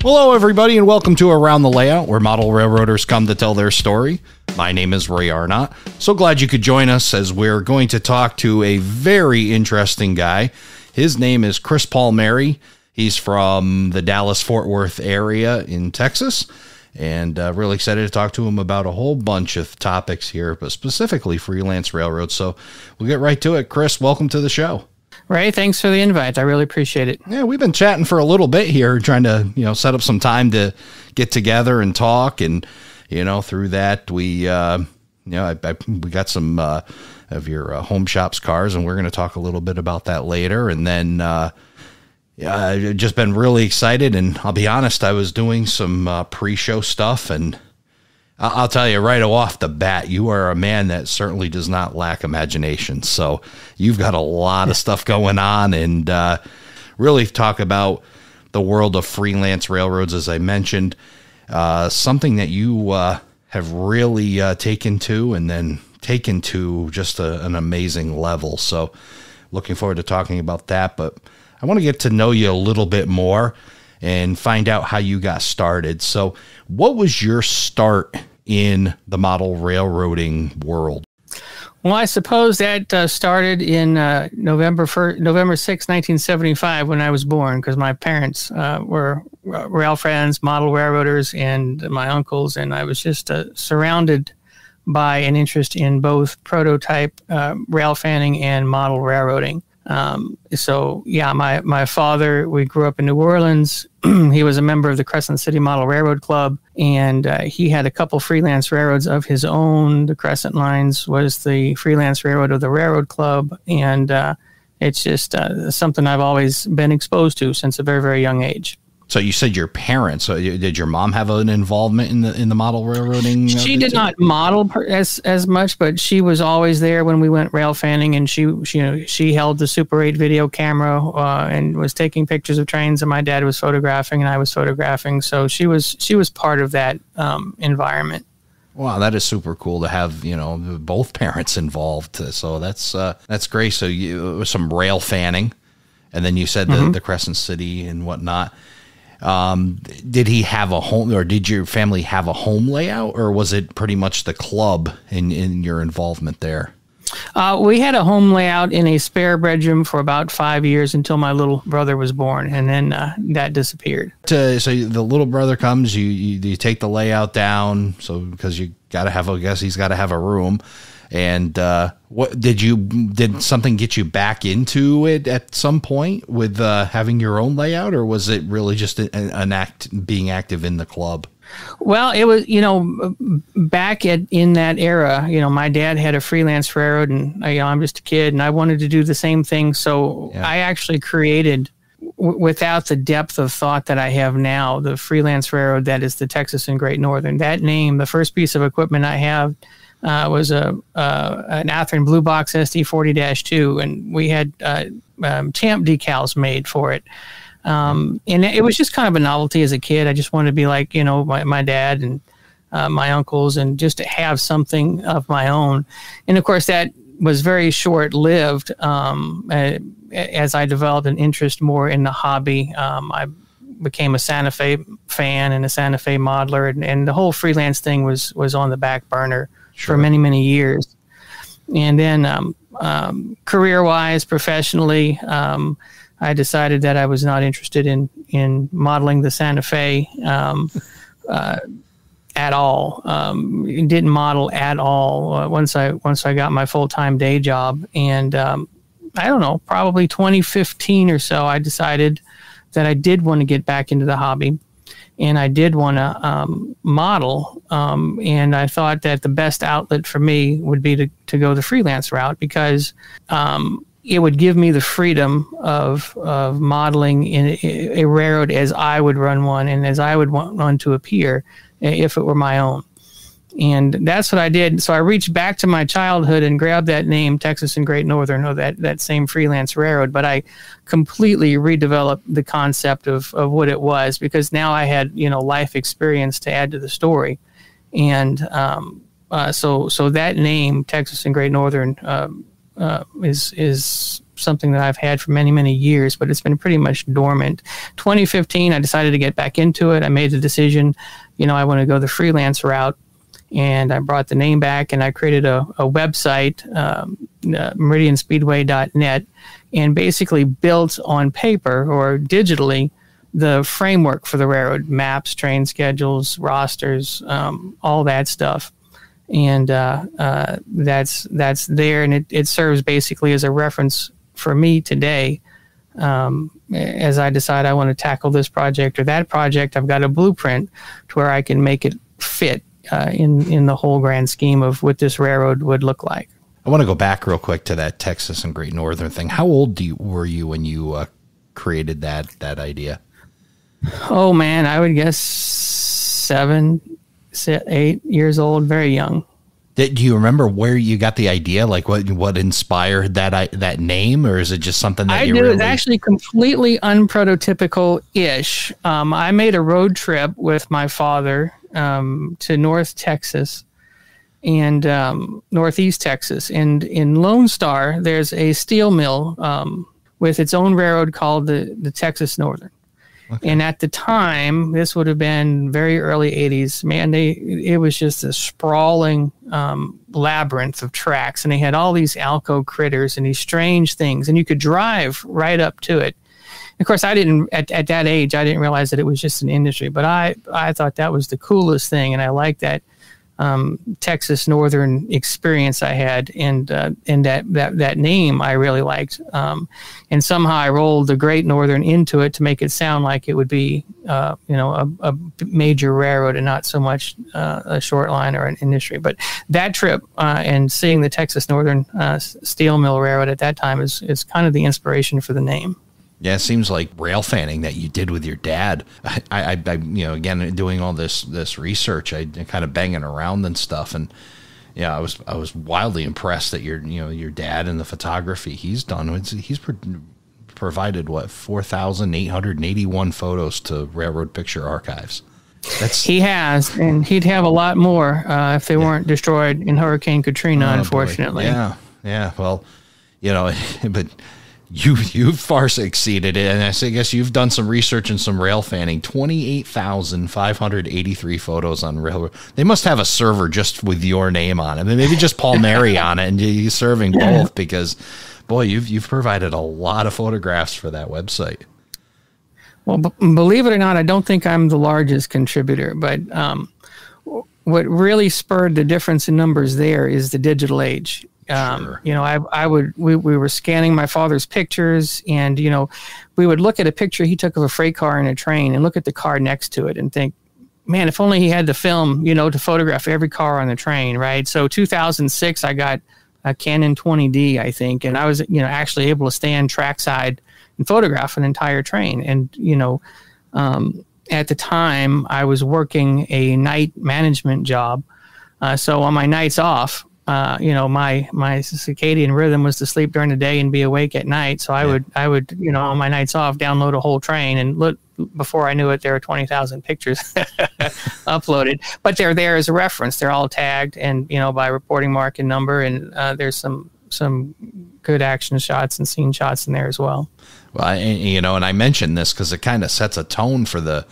Hello, everybody, and welcome to Around the Layout, where model railroaders come to tell their story. My name is Ray Arnott. So glad you could join us as we're going to talk to a very interesting guy. His name is Chris Palmieri. He's from the Dallas-Fort Worth area in Texas, and really excited to talk to him about a whole bunch of topics here, but specifically freelance railroads. So we'll get right to it. Chris, welcome to the show. Ray, thanks for the invite. I really appreciate it. Yeah, we've been chatting for a little bit here, trying to, set up some time to get together and talk. And, through that, we got some of your home shops cars, and we're going to talk a little bit about that later. And then I've just been really excited. And I'll be honest, I was doing some pre-show stuff, and I'll tell you right off the bat, you are a man that certainly does not lack imagination. So you've got a lot of stuff going on, and really talk about the world of freelance railroads, as I mentioned, something that you have really taken to just an amazing level. So looking forward to talking about that. But I want to get to know you a little bit more and find out how you got started. So what was your start in the model railroading world? Well, I suppose that started in November 6, 1975, when I was born, because my parents were rail friends, model railroaders, and my uncles, and I was just surrounded by an interest in both prototype rail fanning and model railroading. My father, we grew up in New Orleans. He was a member of the Crescent City Model Railroad Club, and he had a couple freelance railroads of his own. The Crescent Lines was the freelance railroad of the Railroad Club, and it's just something I've always been exposed to since a very, very young age. So you said your parents. So did your mom have an involvement in the model railroading? She did not model as much, but she was always there when we went rail fanning, and she held the Super 8 video camera and was taking pictures of trains, and my dad was photographing and I was photographing. So she was part of that environment. Wow, that is super cool to have, both parents involved. So that's great. So it was some rail fanning, and then you said the Crescent City and whatnot. Did he have a home, or did your family have a home layout, or was it pretty much the club in your involvement there? We had a home layout in a spare bedroom for about 5 years until my little brother was born, and then that disappeared. So the little brother comes, you take the layout down, so because you got to have, I guess he's got to have a room. And what did something get you back into it at some point with having your own layout, or was it really just being active in the club? Well, it was, back in that era, my dad had a freelance railroad, and I'm just a kid, and I wanted to do the same thing. So yeah. I actually created, without the depth of thought that I have now, the freelance railroad that is the Texas and Great Northern. That name, the first piece of equipment I have, was an Athearn Blue Box SD40-2, and we had champ decals made for it. And it was just kind of a novelty as a kid. I just wanted to be like, my dad and my uncles, and just to have something of my own. And of course, that was very short-lived. As I developed an interest more in the hobby, I became a Santa Fe fan and a Santa Fe modeler, and the whole freelance thing was on the back burner. Sure. For many, many years. And then career-wise, professionally, I decided that I was not interested in modeling the Santa Fe at all. Didn't model at all once I got my full-time day job. And I don't know, probably 2015 or so, I decided that I did want to get back into the hobby. And I did want to model, and I thought that the best outlet for me would be to go the freelance route, because it would give me the freedom of modeling in a railroad as I would run one and as I would want one to appear if it were my own. And that's what I did. So I reached back to my childhood and grabbed that name, Texas and Great Northern, or that same freelance railroad. But I completely redeveloped the concept of what it was, because now I had, life experience to add to the story. And so that name, Texas and Great Northern, is something that I've had for many, many years, but it's been pretty much dormant. 2015, I decided to get back into it. I made the decision, I want to go the freelance route. And I brought the name back, and I created a website, meridianspeedway.net, and basically built on paper or digitally the framework for the railroad: maps, train schedules, rosters, all that stuff. And that's there, and it serves basically as a reference for me today. As I decide I want to tackle this project or that project, I've got a blueprint to where I can make it fit in the whole grand scheme of what this railroad would look like. I want to go back real quick to that Texas and Great Northern thing. How old were you when you created that idea? Oh man, I would guess 7, 8 years old, very young. Do you remember where you got the idea? Like what inspired that name, or is it just something that It's actually completely unprototypical-ish. I made a road trip with my father to North Texas and Northeast Texas. And in Lone Star, there's a steel mill with its own railroad called the Texas Northern. Okay. And at the time, this would have been very early 80s, man, it was just a sprawling labyrinth of tracks. And they had all these Alco critters and these strange things. And you could drive right up to it. Of course, I didn't, at that age, I didn't realize that it was just an industry. But I thought that was the coolest thing. And I liked that Texas Northern experience I had, and that name I really liked, and somehow I rolled the Great Northern into it to make it sound like it would be a major railroad and not so much a short line or an industry. But that trip and seeing the Texas Northern steel mill railroad at that time is kind of the inspiration for the name. Yeah, it seems like rail fanning that you did with your dad. I again, doing all this research, I kind of banging around and stuff, and I was wildly impressed that your dad and the photography he's done. He's provided 4,881 photos to Railroad Picture Archives. He has, and he'd have a lot more if they weren't destroyed in Hurricane Katrina, unfortunately. Boy. Yeah. Well, but. You've far exceeded it, and I guess you've done some research and some rail fanning. 28,583 photos on railroad. They must have a server just with your name on it. Maybe just Palmieri on it, and you're serving both, because, boy, you've provided a lot of photographs for that website. Well, believe it or not, I don't think I'm the largest contributor, but what really spurred the difference in numbers there is the digital age. Sure. We were scanning my father's pictures, and, we would look at a picture he took of a freight car and a train and look at the car next to it and think, man, if only he had the film, to photograph every car on the train. Right. So 2006, I got a Canon 20D, I think. And I was, actually able to stand trackside and photograph an entire train. And, at the time I was working a night management job. So on my nights off, my circadian rhythm was to sleep during the day and be awake at night. So I would, on my nights off, download a whole train, and look, before I knew it, there were 20,000 pictures uploaded, but they're there as a reference. They're all tagged and, by reporting mark and number. And there's some good action shots and scene shots in there as well. Well, and I mentioned this because it kind of sets a tone for the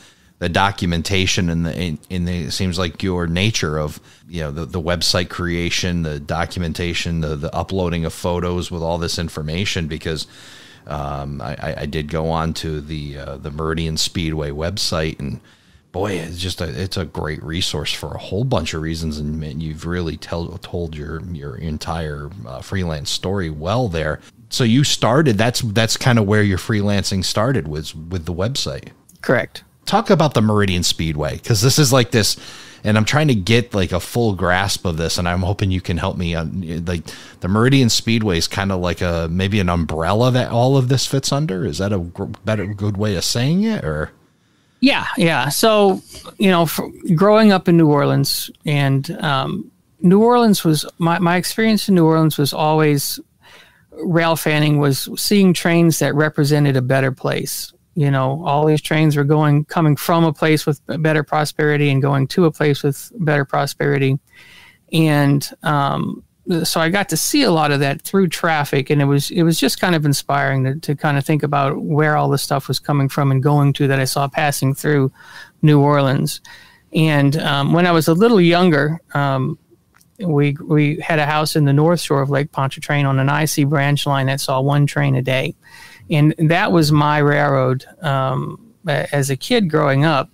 documentation and it seems like your nature of, the website creation, the documentation, the uploading of photos with all this information, because I did go on to the Meridian Speedway website, and boy, it's a great resource for a whole bunch of reasons. And you've really told your entire freelance story well there. So you started, that's kind of where your freelancing started, was with the website. Correct. Talk about the Meridian Speedway, because this is like this, and I'm trying to get like a full grasp of this, and I'm hoping you can help me on, like, the Meridian Speedway is kind of like maybe an umbrella that all of this fits under. Is that a good way of saying it, or? Yeah. So, growing up in New Orleans, and New Orleans was, my experience in New Orleans was always, rail fanning was seeing trains that represented a better place. All these trains were coming from a place with better prosperity and going to a place with better prosperity. And so I got to see a lot of that through traffic, and it was just kind of inspiring to kind of think about where all this stuff was coming from and going to that I saw passing through New Orleans. And when I was a little younger, we had a house in the North Shore of Lake Pontchartrain on an IC branch line that saw one train a day, and that was my railroad as a kid growing up.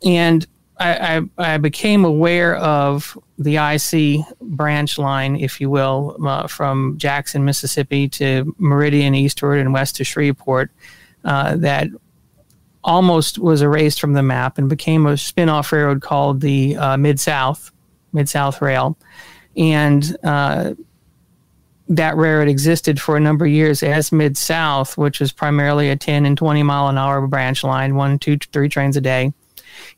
And I became aware of the IC branch line, if you will, from Jackson, Mississippi to Meridian eastward and west to Shreveport, that almost was erased from the map and became a spin-off railroad called the Mid-South Rail. And that railroad existed for a number of years as Mid-South, which was primarily a 10 and 20 mile an hour branch line, 1, 2, 3 trains a day.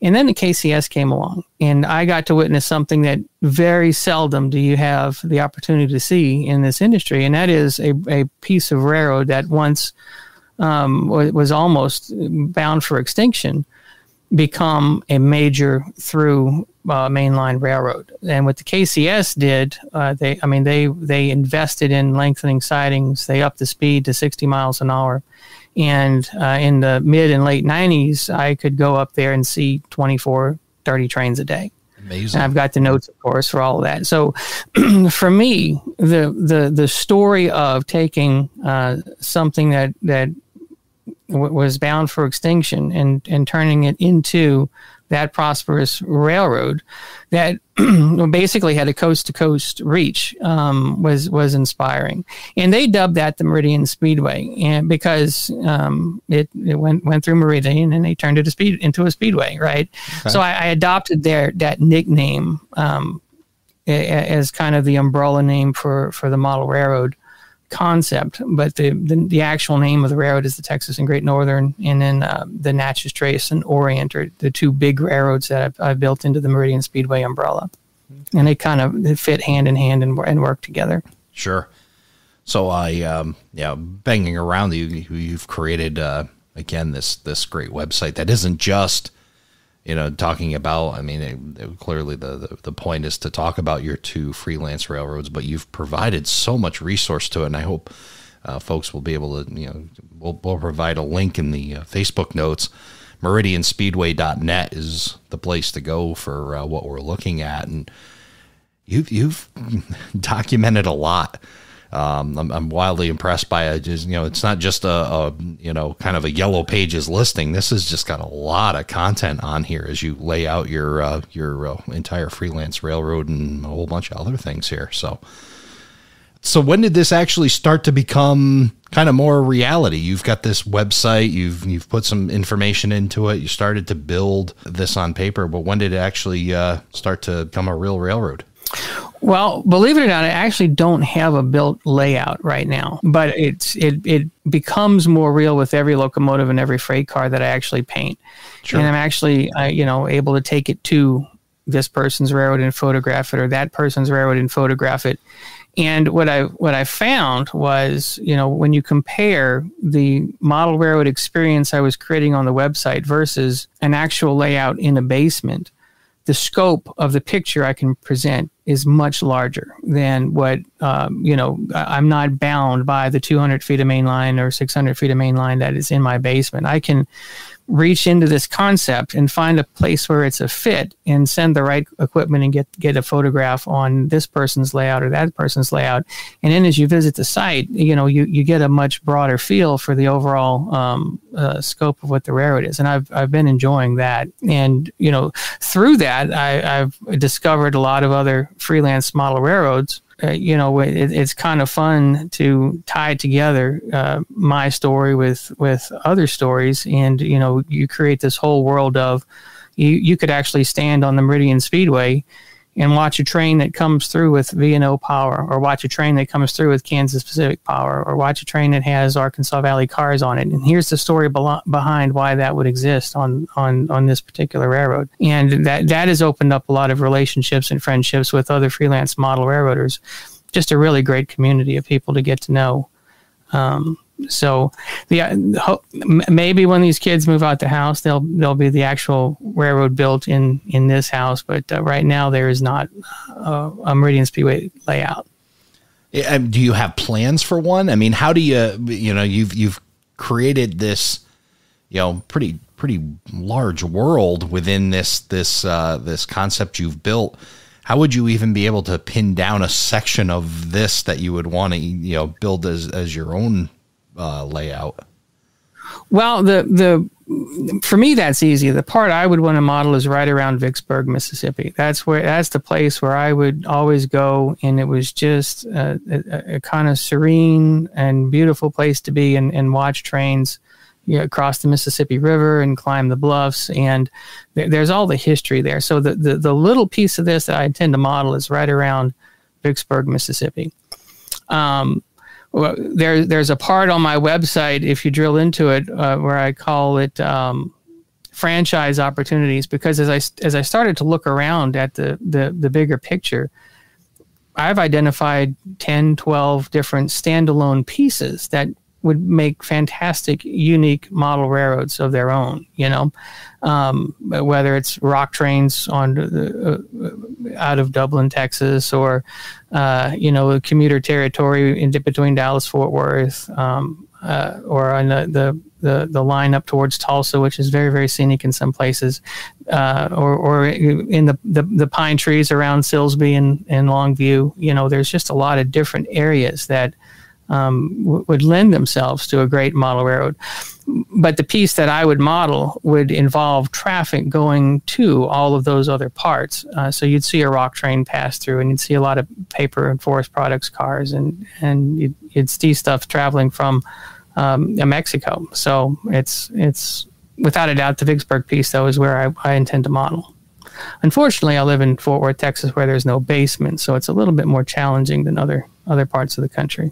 And then the KCS came along, and I got to witness something that very seldom do you have the opportunity to see in this industry, and that is a piece of railroad that once was almost bound for extinction become a major through mainline railroad. And what the KCS did, they invested in lengthening sidings. They upped the speed to 60 miles an hour. And in the mid and late 90s, I could go up there and see 24, 30 trains a day. Amazing. And I've got the notes, of course, for all of that. So for me, the story of taking something that was bound for extinction and turning it into that prosperous railroad that basically had a coast-to-coast reach was inspiring. And they dubbed that the Meridian Speedway, and because it went through Meridian and they turned it into a speedway, right? Okay. So I adopted that nickname as kind of the umbrella name for the model railroad concept, but the actual name of the railroad is the Texas and Great Northern, and then the Natchez Trace and Orient are the two big railroads that I've built into the Meridian Speedway umbrella, and they fit hand in hand and work together. Sure. So banging around you've created again this great website that isn't just talking about, clearly the point is to talk about your two freelance railroads, but you've provided so much resource to it. And I hope folks will be able to, we'll provide a link in the Facebook notes. Meridianspeedway.net is the place to go for what we're looking at. And you've documented a lot. I'm wildly impressed by it. Just, it's not just a kind of a yellow pages listing. This has just got a lot of content on here as you lay out your entire freelance railroad and a whole bunch of other things here. So when did this actually start to become kind of more reality? You've got this website, you've put some information into it, you started to build this on paper, but when did it actually start to become a real railroad? Well, believe it or not, I actually don't have a built layout right now, but it becomes more real with every locomotive and every freight car that I actually paint. Sure. And I'm actually, able to take it to this person's railroad and photograph it, or that person's railroad and photograph it. And what I found was, when you compare the model railroad experience I was creating on the website versus an actual layout in a basement, the scope of the picture I can present is much larger than what, I'm not bound by the 200 feet of main line or 600 feet of main line that is in my basement. I can reach into this concept and find a place where it's a fit and send the right equipment and get a photograph on this person's layout or that person's layout. And then as you visit the site, you get a much broader feel for the overall scope of what the railroad is. And I've been enjoying that. And, through that, I've discovered a lot of other freelance model railroads. It's kind of fun to tie together my story with other stories, and you create this whole world of you could actually stand on the Meridian Speedway and watch a train that comes through with V&O power, or watch a train that comes through with Kansas Pacific power, or watch a train that has Arkansas Valley cars on it. And here's the story behind why that would exist on this particular railroad. And that has opened up a lot of relationships and friendships with other freelance model railroaders. Just a really great community of people to get to know. So maybe when these kids move out the house, there'll be the actual railroad built in this house. But right now there is not a Meridian Speedway layout. Do you have plans for one? I mean, how do you've created this, pretty large world within this concept you've built. How would you even be able to pin down a section of this that you would want to, build as your own layout? Well, for me, that's easy. The part I would want to model is right around Vicksburg, Mississippi. That's the place where I would always go, and it was just a kind of serene and beautiful place to be and watch trains across the Mississippi River and climb the bluffs, and there's all the history there. So the little piece of this that I intend to model is right around Vicksburg, Mississippi. There's a part on my website, if you drill into it, where I call it franchise opportunities, because as I started to look around at the bigger picture, I've identified 10, 12 different standalone pieces that would make fantastic, unique model railroads of their own, whether it's rock trains on out of Dublin, Texas, or, commuter territory in between Dallas, Fort Worth, or on the line up towards Tulsa, which is very, very scenic in some places, or in the pine trees around Silsbee and Longview. There's just a lot of different areas that would lend themselves to a great model railroad. But the piece that I would model would involve traffic going to all of those other parts. So you'd see a rock train pass through, and you'd see a lot of paper and forest products cars, and you'd see stuff traveling from Mexico. So it's without a doubt the Vicksburg piece, though, is where I intend to model. Unfortunately, I live in Fort Worth, Texas, where there's no basement, so it's a little bit more challenging than other parts of the country.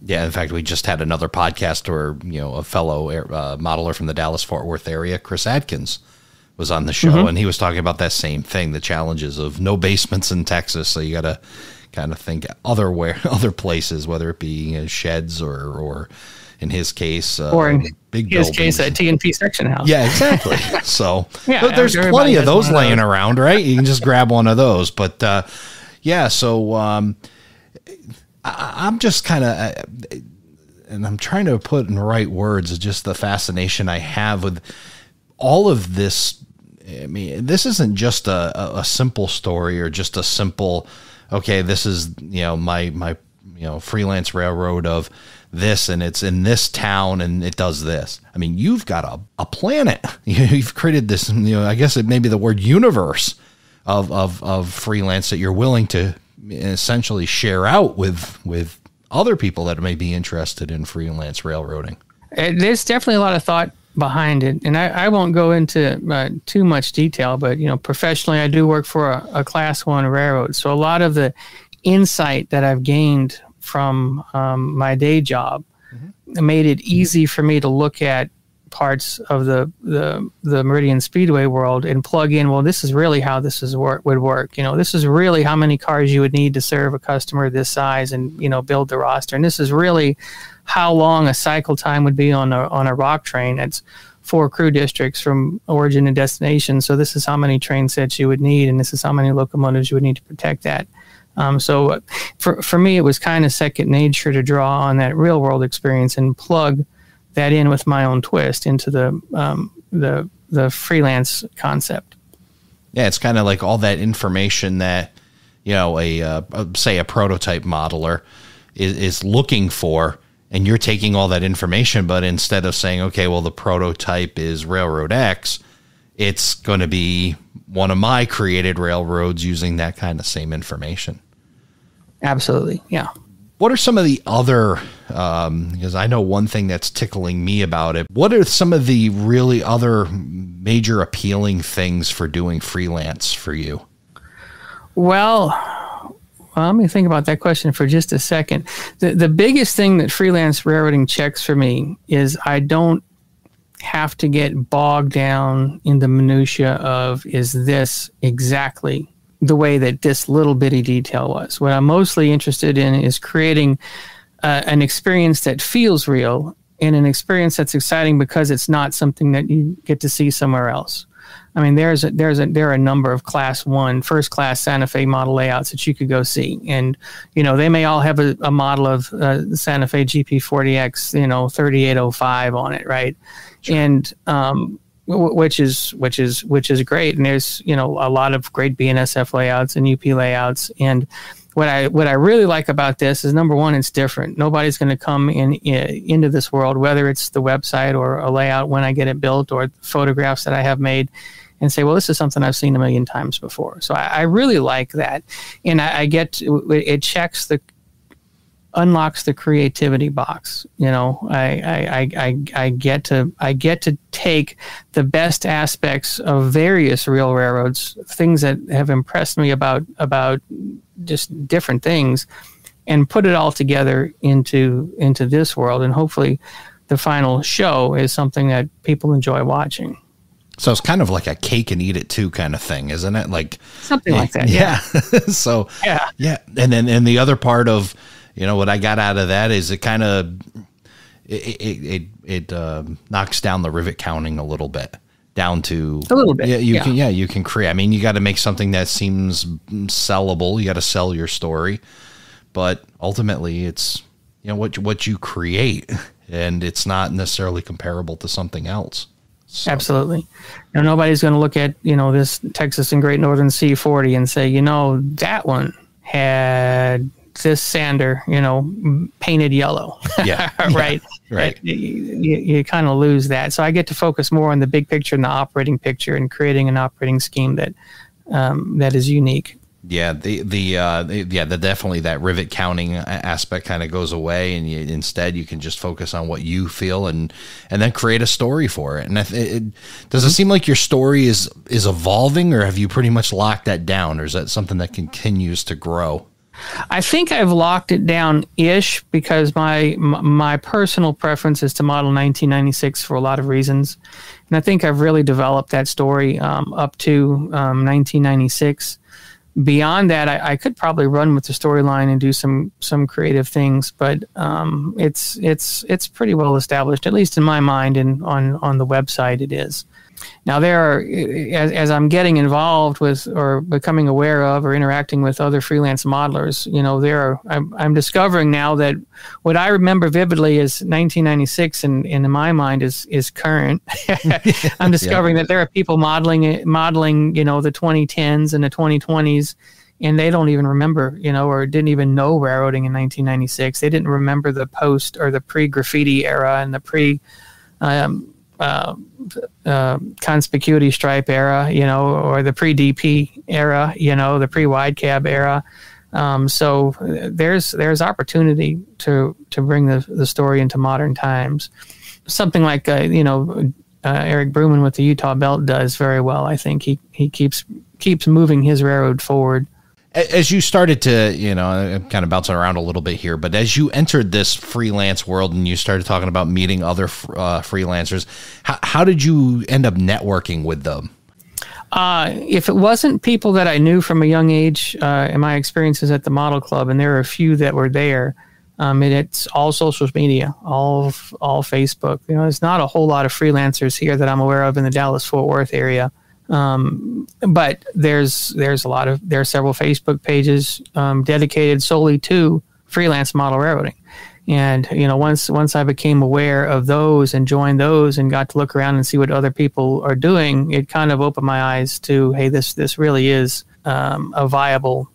Yeah, in fact, we just had another podcast where, a fellow modeler from the Dallas-Fort Worth area, Chris Adkins, was on the show, and he was talking about that same thing, the challenges of no basements in Texas, so you got to kind of think other places, whether it be sheds or in his case, or in big his buildings. case, a T&P section house. Yeah, exactly. So there's plenty of those laying around, right? You can just grab one of those. But I'm just kind of, and I'm trying to put in the right words, just the fascination I have with all of this. I mean, this isn't just a simple story or just a simple, okay, this is, my freelance railroad of this, and it's in this town and it does this. I mean, you've got a planet. You've created this, I guess it may be the word universe of freelance that you're willing to essentially share out with other people that may be interested in freelance railroading. There's definitely a lot of thought behind it, and I won't go into too much detail, but professionally I do work for a Class 1 railroad, so a lot of the insight that I've gained from my day job made it easy for me to look at parts of the Meridian Speedway world and plug in, well, this is really how this would work. This is really how many cars you would need to serve a customer this size and, build the roster. And this is really how long a cycle time would be on a rock train. It's 4 crew districts from origin and destination. So this is how many train sets you would need, and this is how many locomotives you would need to protect that. So for me, it was kind of second nature to draw on that real world experience and plug that in with my own twist into the freelance concept. Yeah, it's kind of like all that information that say a prototype modeler is looking for, and you're taking all that information, but instead of saying, okay, well, the prototype is Railroad X, it's going to be one of my created railroads using that kind of same information. Absolutely, yeah. What are some of the other, because I know one thing that's tickling me about it, what are some of the really other major appealing things for doing freelance for you? Well, let me think about that question for just a second. The biggest thing that freelance railroading checks for me is I don't have to get bogged down in the minutia of, is this exactly the way that this little bitty detail was? What I'm mostly interested in is creating an experience that feels real and an experience that's exciting because it's not something that you get to see somewhere else. I mean, there are a number of first class Santa Fe model layouts that you could go see, and they may all have a model of Santa Fe GP40X 3805 on it, right? Sure. And which is great, and there's a lot of great BNSF layouts and UP layouts. And what I really like about this is, number one, it's different. Nobody's going to come into this world, whether it's the website or a layout when I get it built or photographs that I have made, and say, well, this is something I've seen a million times before. So I really like that, and I get it unlocks the creativity box. I get to take the best aspects of various real railroads, things that have impressed me about just different things, and put it all together into this world. And hopefully the final show is something that people enjoy watching. So it's kind of like a cake and eat it too kind of thing, isn't it? Like something like that. Yeah. So yeah. And the other part of, what I got out of that is it kind of, it knocks down the rivet counting a little bit, down to a little bit. Yeah, you can create. I mean, you got to make something that seems sellable. You got to sell your story, but ultimately it's, what you create, and it's not necessarily comparable to something else. So. Absolutely. Nobody's going to look at, this Texas and Great Northern C40 and say, that one had this sander, painted yellow. Yeah. Right. Yeah. Right. You kind of lose that. So I get to focus more on the big picture and the operating picture, and creating an operating scheme that is unique. Yeah, definitely that rivet counting aspect kind of goes away, and instead you can just focus on what you feel, and then create a story for it. And does it seem like your story is evolving, or have you pretty much locked that down, or is that something that continues to grow? I think I've locked it down-ish, because my personal preference is to model 1996 for a lot of reasons, and I think I've really developed that story up to 1996. Beyond that, I could probably run with the storyline and do some creative things, but it's pretty well established, at least in my mind, and on the website it is. Now, there are, as I'm getting involved with, or becoming aware of, or interacting with other freelance modelers, I'm discovering now that what I remember vividly is 1996, and in my mind is current. I'm discovering that there are people modeling the 2010s and the 2020s, and they don't even remember, or didn't even know railroading in 1996. They didn't remember the post or the pre-graffiti era and the pre conspicuity stripe era, or the pre-DP era, the pre-wide cab era. So there's opportunity to bring the story into modern times. Something like Eric Bruman with the Utah Belt does very well. I think he keeps moving his railroad forward. As you started to, I'm kind of bouncing around a little bit here, but as you entered this freelance world and you started talking about meeting other freelancers, how did you end up networking with them? If it wasn't people that I knew from a young age, in my experiences at the Model Club, and there were a few that were there, it's all social media, all Facebook. There's not a whole lot of freelancers here that I'm aware of in the Dallas-Fort Worth area. But there are several Facebook pages dedicated solely to freelance model railroading. And, once I became aware of those and joined those and got to look around and see what other people are doing, it kind of opened my eyes to, hey, this really is a viable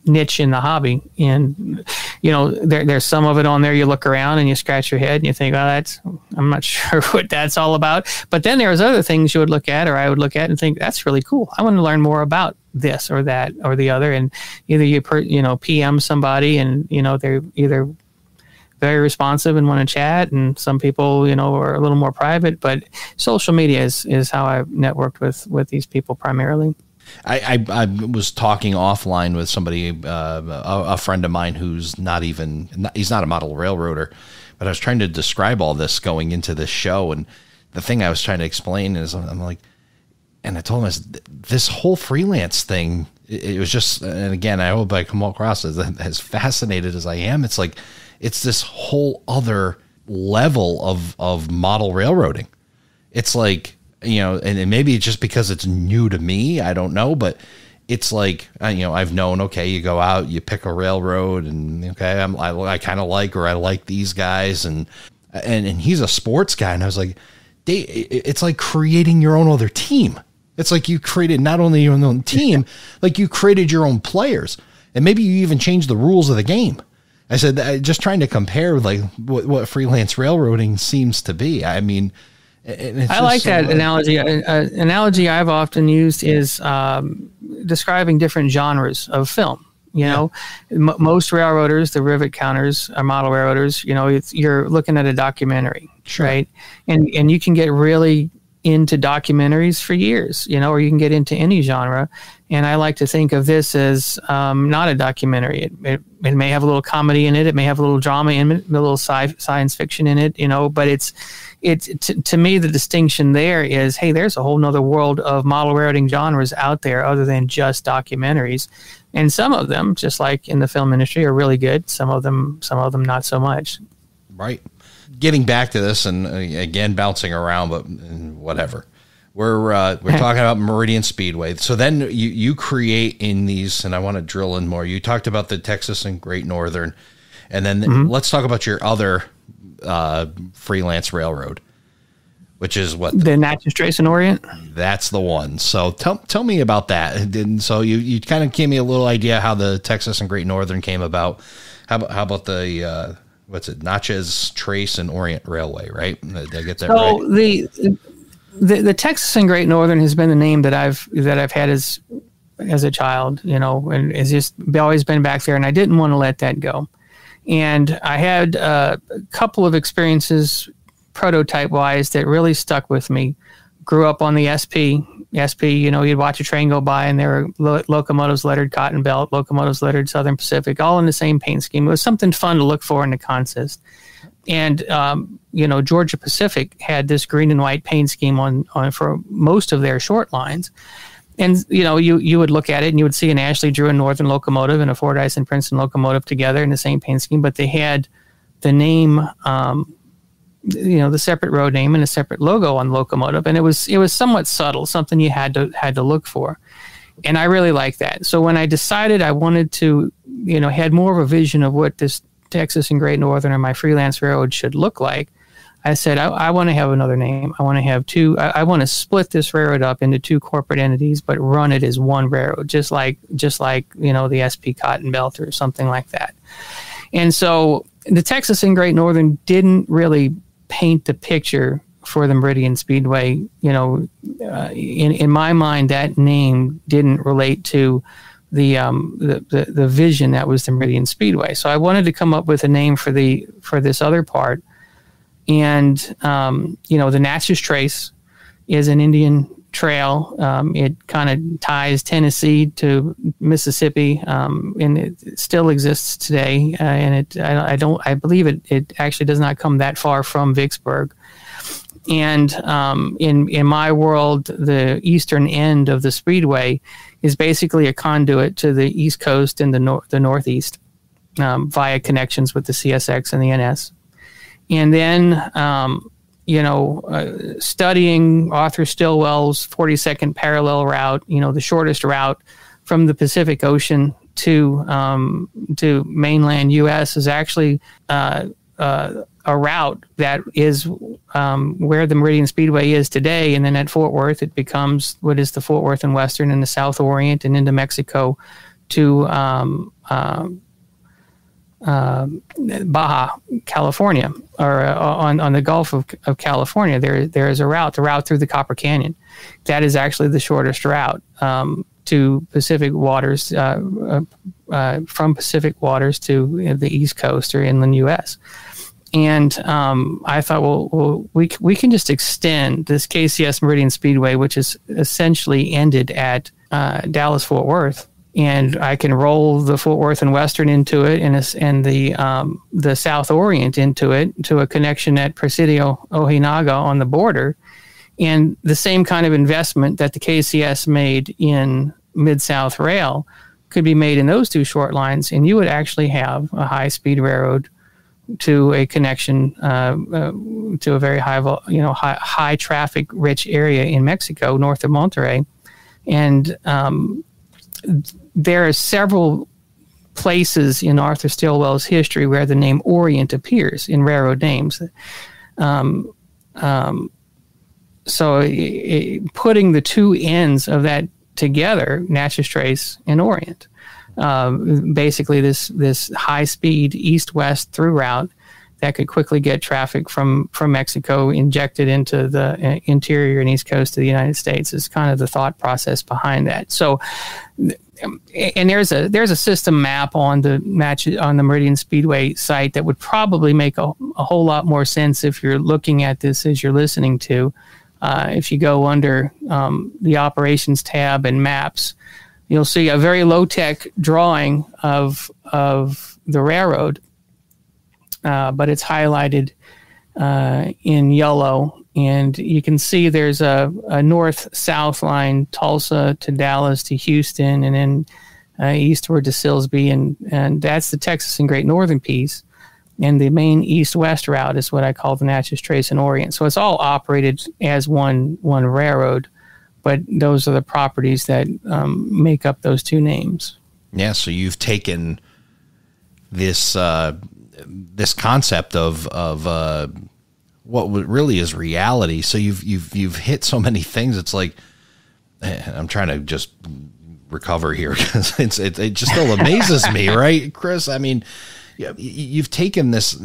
niche in the hobby. And there's some of it on there. You look around and you scratch your head and you think, I'm not sure what that's all about. But then there's other things you would look at, or I would look at, and think, that's really cool. I want to learn more about this or that or the other. And either you PM somebody, and they're either very responsive and want to chat, and some people are a little more private. But social media is how I've networked with these people primarily. I was talking offline with somebody, a friend of mine who's he's not a model railroader, but I was trying to describe all this going into this show. And the thing I was trying to explain is, I'm like, and I told him, this whole freelance thing, it was just, and again, I hope I come across as fascinated as I am. It's like, it's this whole other level of model railroading. It's like, and maybe it's just because it's new to me, I don't know, but it's like, I've known, okay, you go out, you pick a railroad, and okay, I kind of like, or I like these guys, and he's a sports guy, and I was like, it's like creating your own other team. It's like you created not only your own team, like you created your own players, and maybe you even changed the rules of the game. I said, just trying to compare like what freelance railroading seems to be. I mean, I like that analogy. Analogy I've often used is describing different genres of film. Most railroaders, the rivet counters, are model railroaders. You're looking at a documentary, sure, right? And you can get really into documentaries for years, or you can get into any genre. And I like to think of this as not a documentary. It may have a little comedy in it. It may have a little drama in it, a little science fiction in it, but it's to me, the distinction there is, hey, there's a whole nother world of model railroading genres out there other than just documentaries. And some of them, just like in the film industry, are really good. Some of them not so much. Right. Getting back to this, and again, bouncing around, but whatever. We're talking about Meridian Speedway. So then you create in these, and I want to drill in more. You talked about the Texas and Great Northern, and then let's talk about your other freelance railroad, which is what the Natchez, Trace, and Orient. That's the one. So tell me about that. And so you kind of gave me a little idea how the Texas and Great Northern came about. How about the what's it, Natchez, Trace, and Orient Railway, right? Did I get that right? So the Texas and Great Northern has been the name that I've had as a child, and it's just always been back there, and I didn't want to let that go. And I had a couple of experiences prototype-wise that really stuck with me. Grew up on the SP, you'd watch a train go by, and there were locomotives lettered Cotton Belt, locomotives lettered Southern Pacific, all in the same paint scheme. It was something fun to look for in the consist. And, Georgia Pacific had this green and white paint scheme on for most of their short lines. And, you would look at it and you would see an Ashley Drew and Northern locomotive and a Fordyce and Princeton locomotive together in the same paint scheme, but they had the name, the separate road name and a separate logo on the locomotive. And it was somewhat subtle, something you had to look for. And I really liked that. So when I decided I wanted to, had more of a vision of what this Texas and Great Northern or my freelance railroad should look like, I said, I want to have another name. I want to have two. I want to split this railroad up into two corporate entities, but run it as one railroad, just like the SP Cotton Belt or something like that. And so the Texas and Great Northern didn't really paint the picture for the Meridian Speedway. In my mind, that name didn't relate to the vision that was the Meridian Speedway. So I wanted to come up with a name for this other part. And, the Natchez Trace is an Indian trail. It kind of ties Tennessee to Mississippi, and it still exists today. And I believe it actually does not come that far from Vicksburg. And in my world, the eastern end of the Speedway is basically a conduit to the East Coast and the Northeast via connections with the CSX and the NS. And then, studying Arthur Stilwell's 42nd parallel route, the shortest route from the Pacific Ocean to mainland U.S. is actually a route that is where the Meridian Speedway is today. And then at Fort Worth, it becomes what is the Fort Worth and Western and the South Orient and into Mexico to Baja California, or on the Gulf of California. There is a route, the route through the Copper Canyon. That is actually the shortest route to Pacific waters, from Pacific waters to the East Coast or inland U.S. And I thought, well, we can just extend this KCS Meridian Speedway, which is essentially ended at Dallas-Fort Worth. And I can roll the Fort Worth and Western into it, and the South Orient into it, to a connection at Presidio Ojinaga on the border, and the same kind of investment that the KCS made in Mid-South Rail could be made in those two short lines, and you would actually have a high-speed railroad to a connection to a very high traffic rich area in Mexico, north of Monterrey, and there are several places in Arthur Stilwell's history where the name Orient appears in railroad names. So putting the two ends of that together, Natchez Trace and Orient, basically this high-speed east-west through route that could quickly get traffic from Mexico injected into the interior and east coast of the United States is kind of the thought process behind that. So, and there's a system map on the Meridian Speedway site that would probably make a whole lot more sense if you're looking at this as you're listening to. If you go under the operations tab and maps, you'll see a very low-tech drawing of the railroad, but it's highlighted in yellow. And you can see there's a north-south line, Tulsa to Dallas to Houston, and then eastward to Silsbee, and that's the Texas and Great Northern piece. And the main east-west route is what I call the Natchez Trace and Orient. So it's all operated as one railroad, but those are the properties that make up those two names. Yeah, so you've taken this this concept of what really is reality. So you've hit so many things. It's like, I'm trying to just recover here because it just still amazes me, right, Chris? I mean, you've taken this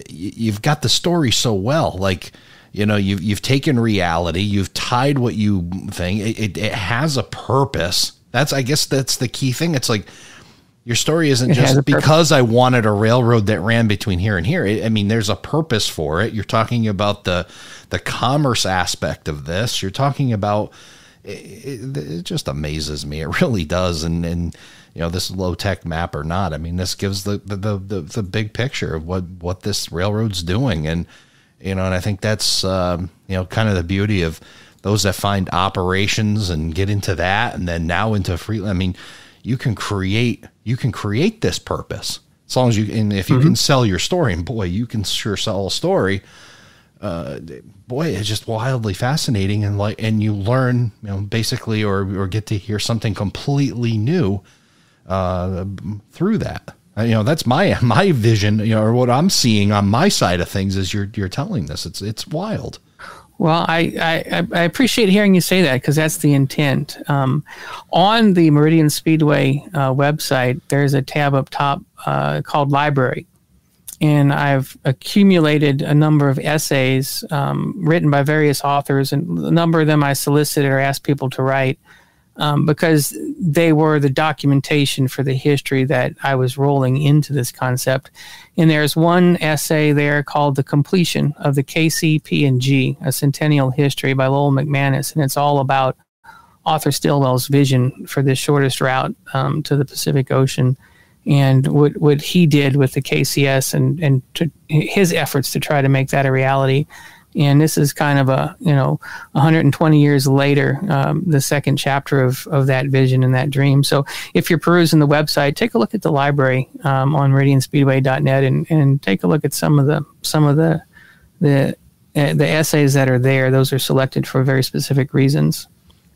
you've got the story so well. Like, you've taken reality, you've tied what you think. It has a purpose. I guess that's the key thing. It's like, your story isn't just because I wanted a railroad that ran between here and here. I mean, there's a purpose for it. You're talking about the commerce aspect of this. You're talking about, it just amazes me. It really does. And this low-tech map or not, I mean, this gives the big picture of what this railroad's doing. And, and I think that's, kind of the beauty of those that find operations and get into that. And then now into freelance. I mean, you can create this purpose as long as and if you can sell your story, and boy, you can sure sell a story. Boy, it's just wildly fascinating. And you learn, basically, or get to hear something completely new, through that. That's my vision, or what I'm seeing on my side of things as you're telling this. It's wild. Well, I appreciate hearing you say that, because that's the intent. On the Meridian Speedway website, there's a tab up top called Library. And I've accumulated a number of essays written by various authors, and a number of them I solicited or asked people to write because they were the documentation for the history that I was rolling into this concept. And there's one essay there called The Completion of the KCP&G, A Centennial History by Lowell McManus. And it's all about Arthur Stilwell's vision for this shortest route to the Pacific Ocean, and what he did with the KCS and his efforts to try to make that a reality. And this is kind of 120 years later, the second chapter of that vision and that dream. So if you're perusing the website, take a look at the library on meridianspeedway.net and take a look at some of the essays that are there. Those are selected for very specific reasons.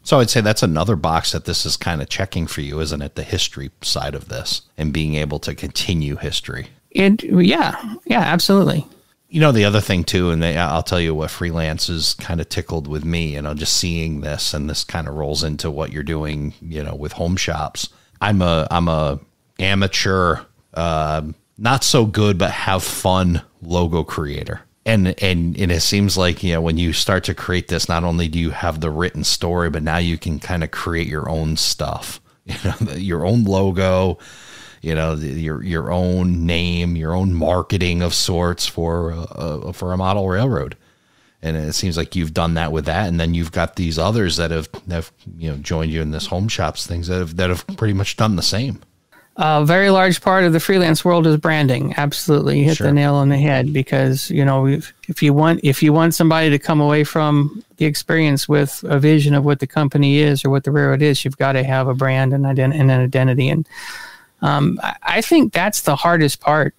So I'd say that's another box that this is kind of checking for you, isn't it? The history side of this and being able to continue history. Yeah, absolutely. The other thing too, and I'll tell you what freelance is kind of tickled with me, just seeing this, and this kind of rolls into what you're doing, with home shops. I'm a amateur, not so good, but have fun logo creator. And it seems like, when you start to create this, not only do you have the written story, but now you can kind of create your own stuff, your own logo, your own name, your own marketing of sorts for a model railroad. And it seems like you've done that with that. And then you've got these others that have joined you in this home shops, things that have pretty much done the same. A very large part of the freelance world is branding. Absolutely. You hit the nail on the head, because, if you want somebody to come away from the experience with a vision of what the company is or what the railroad is, you've got to have a brand and an identity. And I think that's the hardest part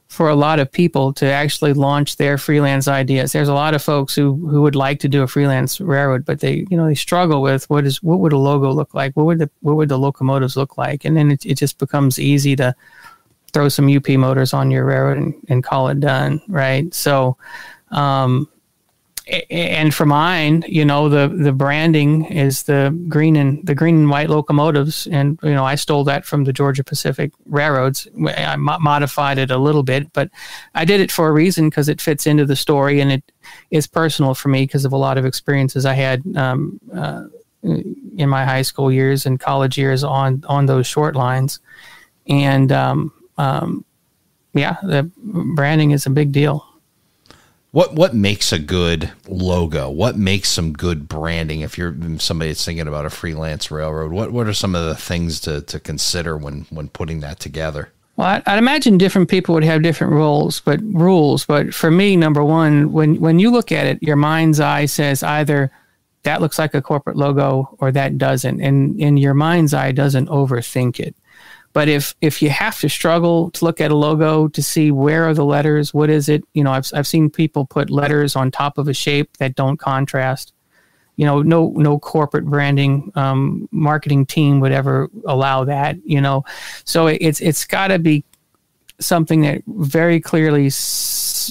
for a lot of people to actually launch their freelance ideas. There's a lot of folks who would like to do a freelance railroad, but they struggle with what would a logo look like? What would the locomotives look like? And then it just becomes easy to throw some UP motors on your railroad and call it done, right? So, and for mine, the branding is the green and white locomotives, and I stole that from the Georgia Pacific Railroads. I modified it a little bit, but I did it for a reason, because it fits into the story, and it is personal for me because of a lot of experiences I had in my high school years and college years on those short lines, and the branding is a big deal. What makes a good logo? What makes some good branding? If you're somebody that's thinking about a freelance railroad, what are some of the things to consider when putting that together? Well, I'd imagine different people would have different rules. But for me, number one, when you look at it, your mind's eye says either that looks like a corporate logo or that doesn't, and your mind's eye doesn't overthink it. But if you have to struggle to look at a logo to see where are the letters, what is it? I've seen people put letters on top of a shape that don't contrast. No corporate branding marketing team would ever allow that. So it's got to be something that very clearly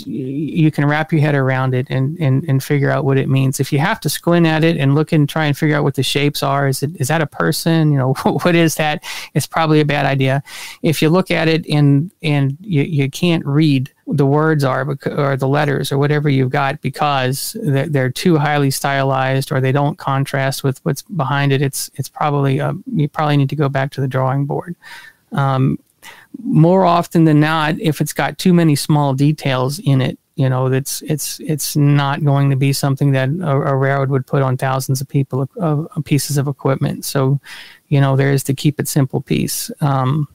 you can wrap your head around it and figure out what it means. If you have to squint at it and look and try and figure out what the shapes are, is that a person? What is that? It's probably a bad idea. If you look at it and you can't read the words or the letters or whatever you've got because they're too highly stylized or they don't contrast with what's behind it, it's probably you probably need to go back to the drawing board. More often than not, if it's got too many small details in it, it's not going to be something that a railroad would put on thousands of pieces of equipment. So, there's the keep it simple piece. Well,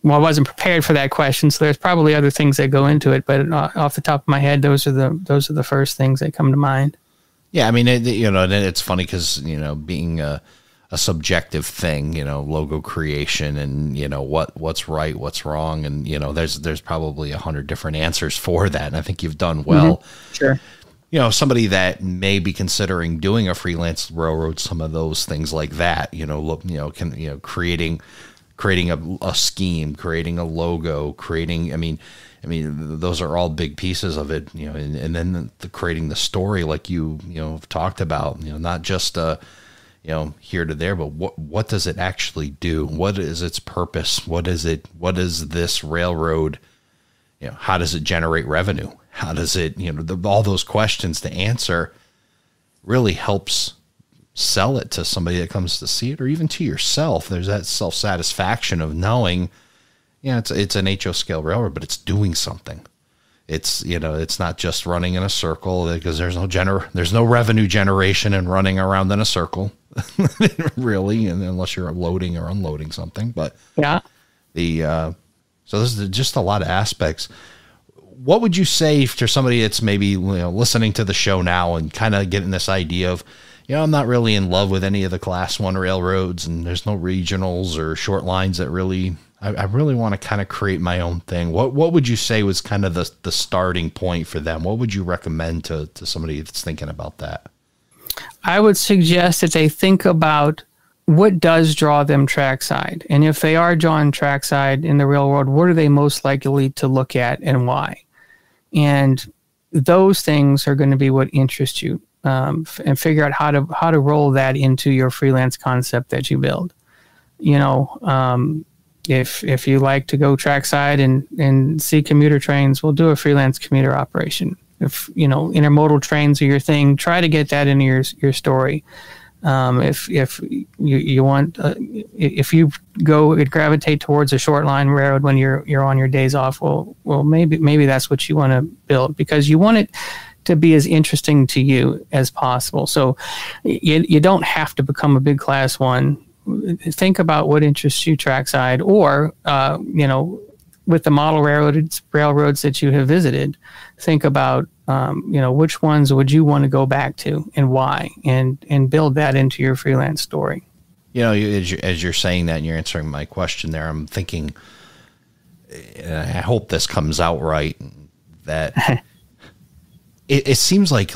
I wasn't prepared for that question, so there's probably other things that go into it. But off the top of my head, those are the first things that come to mind. Yeah, I mean, it's funny because being a subjective thing, logo creation and, what's right, what's wrong. And, there's probably 100 different answers for that. And I think you've done well. Mm-hmm. Sure. Somebody that may be considering doing a freelance railroad, some of those things like that, creating a scheme, creating a logo, I mean, those are all big pieces of it, and then creating the story like you talked about, not just, here to there, but what does it actually do? What is its purpose? What is this railroad? How does it generate revenue? How does it, all those questions to answer really helps sell it to somebody that comes to see it, or even to yourself. There's that self-satisfaction of knowing, it's an HO scale railroad, but it's doing something. It's, it's not just running in a circle, because there's no revenue generation in running around in a circle, really, and unless you're loading or unloading something. But yeah, so this is just a lot of aspects. What would you say to somebody that's maybe listening to the show now and kind of getting this idea of, I'm not really in love with any of the Class 1 railroads, and there's no regionals or short lines that really. I really want to kind of create my own thing. What would you say was kind of the starting point for them? What would you recommend to somebody that's thinking about that? I would suggest that they think about what does draw them trackside. And if they are drawn trackside in the real world, what are they most likely to look at and why? And those things are going to be what interests you, and figure out how to roll that into your freelance concept that you build. If you like to go trackside and see commuter trains, we'll do a freelance commuter operation. If intermodal trains are your thing, try to get that into your story. If you want, if you gravitate towards a short line railroad when you're on your days off, well maybe that's what you want to build, because you want it to be as interesting to you as possible. So you don't have to become a big Class 1. Think about what interests you trackside, or, with the model railroads that you have visited, think about, which ones would you want to go back to and why, and build that into your freelance story. As you're saying that and you're answering my question there, I'm thinking, and I hope this comes out right, that it seems like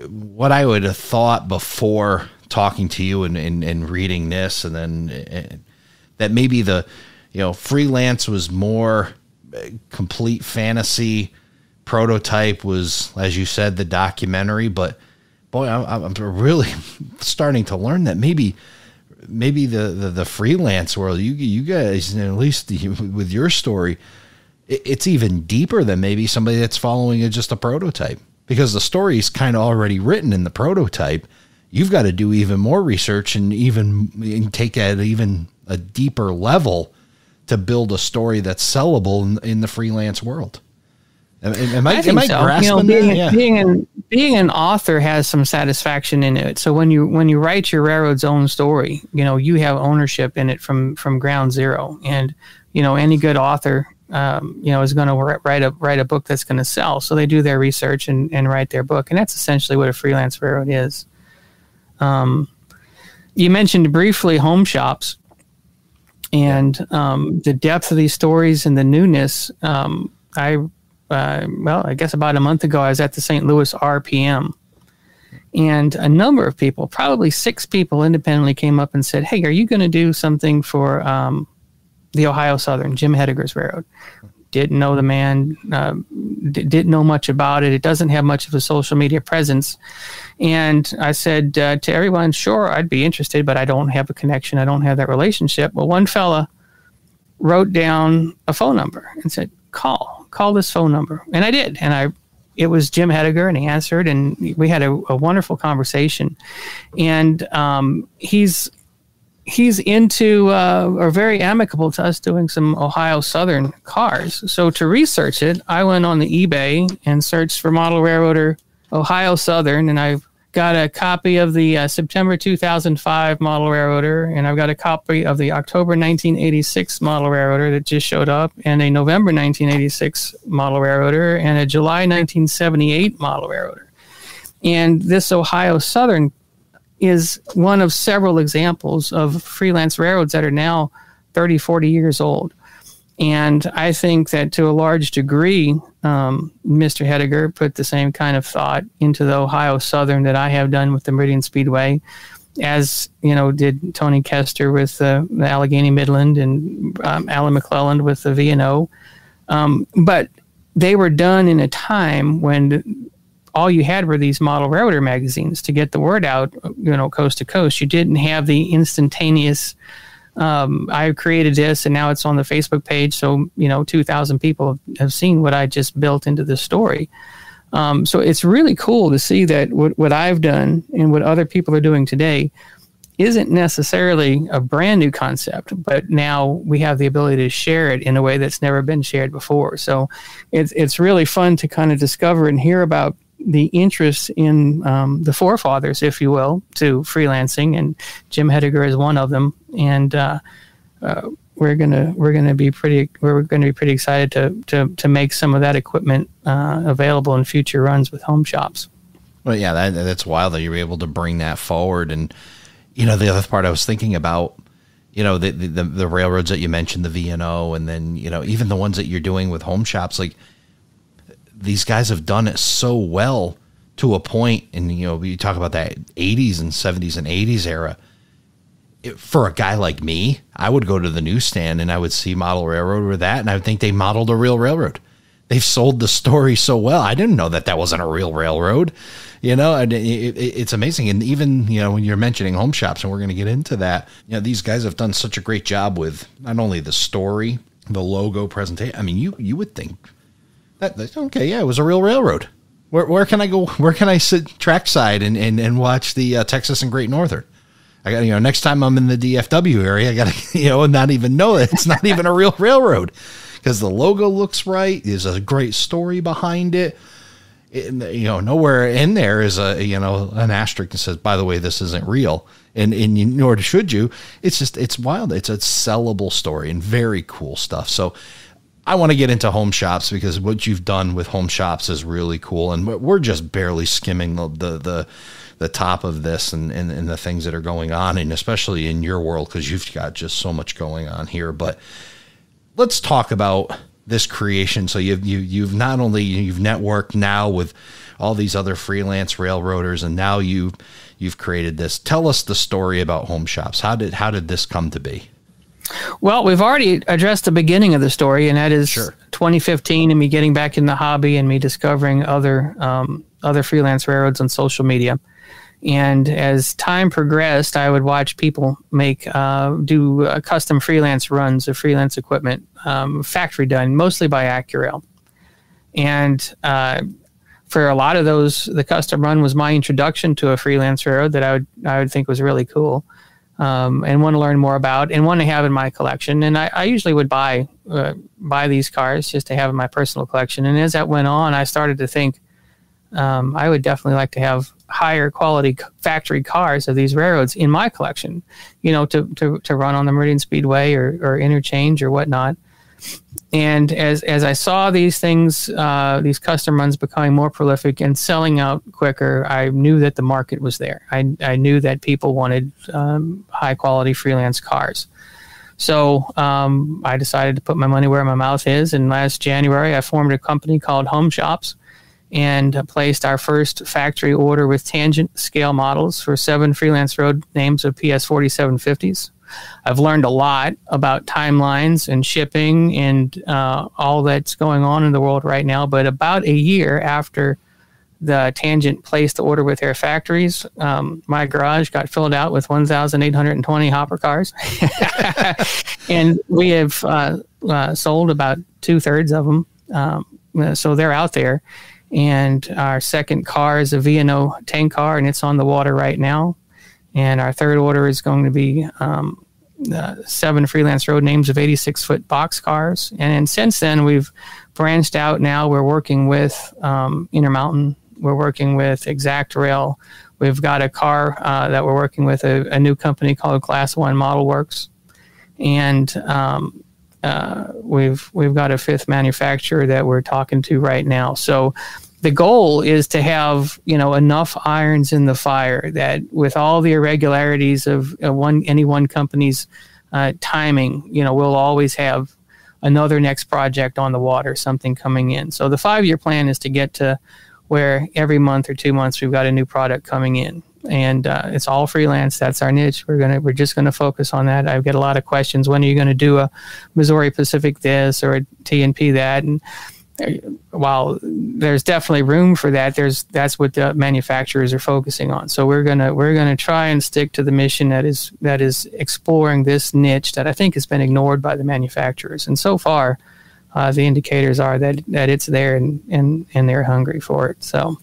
what I would have thought before talking to you and reading this, and then that maybe the, freelance was more complete fantasy, prototype was, as you said, the documentary. But boy, I'm really starting to learn that maybe the freelance world, you guys, at least with your story, it's even deeper than maybe somebody that's following just a prototype, because the story is kind of already written in the prototype. You've got to do even more research and take it even a deeper level to build a story that's sellable in the freelance world. Am I grasping that? Yeah. Being an author has some satisfaction in it. So when you write your railroad's own story, you have ownership in it from ground zero. And any good author is going to write a book that's going to sell. So they do their research and write their book, and that's essentially what a freelance railroad is. You mentioned briefly home shops, and the depth of these stories and the newness. I guess about a month ago, I was at the St. Louis RPM, and a number of people, probably 6 people independently, came up and said, "Hey, are you going to do something for the Ohio Southern, Jim Hediger's railroad?" Didn't know the man, didn't know much about it. It doesn't have much of a social media presence. And I said to everyone, sure, I'd be interested, but I don't have a connection. I don't have that relationship. Well, one fella wrote down a phone number and said, call this phone number. And I did. And it was Jim Hediger, and he answered, and we had a wonderful conversation. And he's into or very amicable to us doing some Ohio Southern cars. So to research it, I went on the eBay and searched for model railroader Ohio Southern, and I've got a copy of the September 2005 model railroader, and I've got a copy of the October 1986 model railroader that just showed up, and a November 1986 model railroader, and a July 1978 model railroader. And this Ohio Southern is one of several examples of freelance railroads that are now 30, 40 years old. And I think that to a large degree, Mr. Hediger put the same kind of thought into the Ohio Southern that I have done with the Meridian Speedway, as did Tony Kester with the Allegheny Midland, and Alan McClelland with the V&O. But they were done in a time when all you had were these model railroader magazines to get the word out, coast to coast. You didn't have the instantaneous, I created this and now it's on the Facebook page, so 2,000 people have seen what I just built into the story. So it's really cool to see that what I've done and what other people are doing today isn't necessarily a brand new concept, but now we have the ability to share it in a way that's never been shared before. So it's really fun to kind of discover and hear about the interest in the forefathers, if you will, to freelancing, and Jim Hediger is one of them. And we're gonna be pretty excited to make some of that equipment available in future runs with home shops. Well, yeah, that's wild that you were able to bring that forward. And the other part I was thinking about, the railroads that you mentioned, the V&O, and then even the ones that you're doing with home shops, like, these guys have done it so well to a point, and you talk about that 80s and 70s and 80s era. For a guy like me, I would go to the newsstand and I would see model railroad with that, and I would think they modeled a real railroad. They've sold the story so well. I didn't know that wasn't a real railroad. And it's amazing. And even when you're mentioning home shops, and we're going to get into that, these guys have done such a great job with not only the story, the logo, presentation. I mean, you would think that okay, yeah, it was a real railroad. Where can I go? Where can I sit trackside and watch the Texas and Great Northern? I got next time I'm in the DFW area, I got to not even know that it's not even a real railroad, because the logo looks right. There's a great story behind it. Nowhere in there is an asterisk that says, by the way, this isn't real, and nor should you. It's wild. It's a sellable story and very cool stuff. So I want to get into home shops, because what you've done with home shops is really cool, and we're just barely skimming the top of this and the things that are going on, and especially in your world, because you've got just so much going on here. But let's talk about this creation. So you've not only you've networked now with all these other freelance railroaders, and now you've created this. Tell us the story about Home Shops. How did this come to be? Well, we've already addressed the beginning of the story, and that is 2015 and me getting back in the hobby and me discovering other freelance railroads on social media. And as time progressed, I would watch people do custom freelance runs of freelance equipment, factory done, mostly by Accurail. And for a lot of those, the custom run was my introduction to a freelance railroad that I would think was really cool, and want to learn more about and want to have in my collection. And I usually would buy these cars just to have in my personal collection. And as that went on, I started to think I would definitely like to have higher quality factory cars of these railroads in my collection, to run on the Meridian Speedway or interchange or whatnot. And as I saw these things, these custom runs becoming more prolific and selling out quicker, I knew that the market was there. I knew that people wanted high quality freelance cars. So I decided to put my money where my mouth is. And last January, I formed a company called Home Shops and placed our first factory order with tangent scale models for 7 freelance road names of PS 4750s. I've learned a lot about timelines and shipping and all that's going on in the world right now. But about a year after the Tangent placed the order with their factories, my garage got filled out with 1,820 hopper cars. And we have sold about 2/3 of them. So they're out there. And our second car is a V&O tank car, and it's on the water right now. And our third order is going to be 7 freelance road names of 86-foot box cars. And since then, we've branched out. Now we're working with Intermountain. We're working with Exact Rail. We've got a car that we're working with a new company called Class 1 Model Works. And we've got a 5th manufacturer that we're talking to right now. So the goal is to have enough irons in the fire that with all the irregularities of any one company's timing, we'll always have another next project on the water, something coming in. So the 5-year plan is to get to where every month or 2 months we've got a new product coming in. And it's all freelance. That's our niche. We're just gonna focus on that. I get a lot of questions. When are you going to do a Missouri Pacific this or a TNP that? And while there's definitely room for that, that's what the manufacturers are focusing on. So we're gonna try and stick to the mission that is exploring this niche that I think has been ignored by the manufacturers. And so far, the indicators are that it's there and they're hungry for it. So.